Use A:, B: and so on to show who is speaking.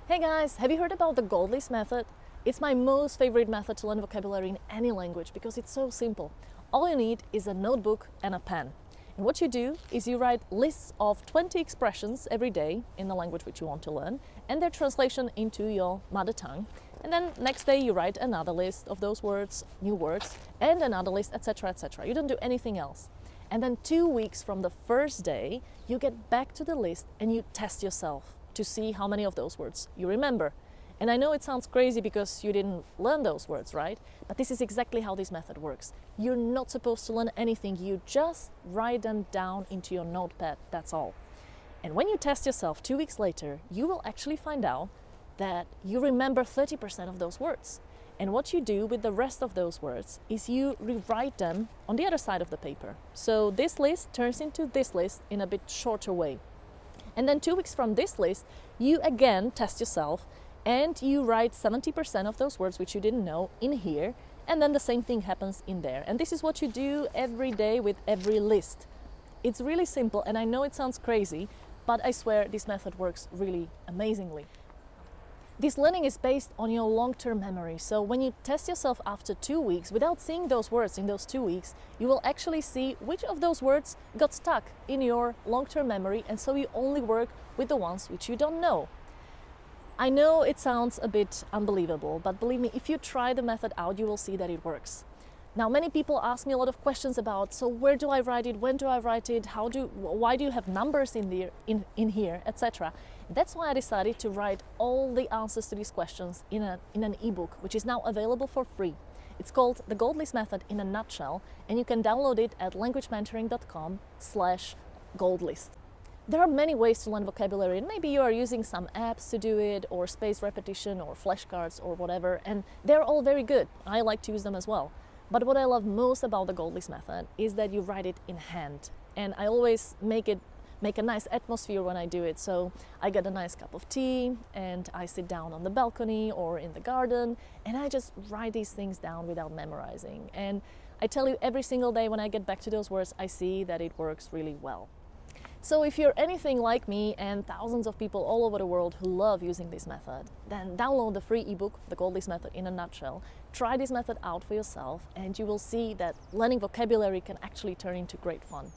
A: Hey guys, have you heard about the Goldlist Method? It's my most favorite method to learn vocabulary in any language because it's so simple. All you need is a notebook and a pen. And what you do is you write lists of 20 expressions every day in the language which you want to learn and their translation into your mother tongue. And then next day you write another list of those words, new words, and another list, etc., etc. You don't do anything else. And then 2 weeks from the first day, you get back to the list and you test yourself to see how many of those words you remember. And I know it sounds crazy because you didn't learn those words, right? But this is exactly how this method works. You're not supposed to learn anything, you just write them down into your notepad, that's all. And when you test yourself 2 weeks later, you will actually find out that you remember 30% of those words. And what you do with the rest of those words is you rewrite them on the other side of the paper. So this list turns into this list in a bit shorter way. And then 2 weeks from this list, you again test yourself and you write 70% of those words which you didn't know in here, and then the same thing happens in there. And this is what you do every day with every list. It's really simple, and I know it sounds crazy, but I swear this method works really amazingly. This learning is based on your long-term memory, so when you test yourself after 2 weeks without seeing those words in those 2 weeks, you will actually see which of those words got stuck in your long-term memory, and so you only work with the ones which you don't know. I know it sounds a bit unbelievable, but believe me, if you try the method out, you will see that it works. Now, many people ask me a lot of questions about, so where do I write it, when do I write it, why do you have numbers in here, etc. That's why I decided to write all the answers to these questions in an ebook, which is now available for free. It's called The Goldlist Method in a Nutshell, and you can download it at languagementoring.com/goldlist. There are many ways to learn vocabulary, and maybe you are using some apps to do it, or spaced repetition, or flashcards, or whatever, and they're all very good. I like to use them as well. But what I love most about the Goldlist method is that you write it in hand. And I always make a nice atmosphere when I do it. So I get a nice cup of tea and I sit down on the balcony or in the garden and I just write these things down without memorizing. And I tell you, every single day when I get back to those words, I see that it works really well. So if you're anything like me and thousands of people all over the world who love using this method, then download the free ebook, The Goldlist Method in a Nutshell. Try this method out for yourself and you will see that learning vocabulary can actually turn into great fun.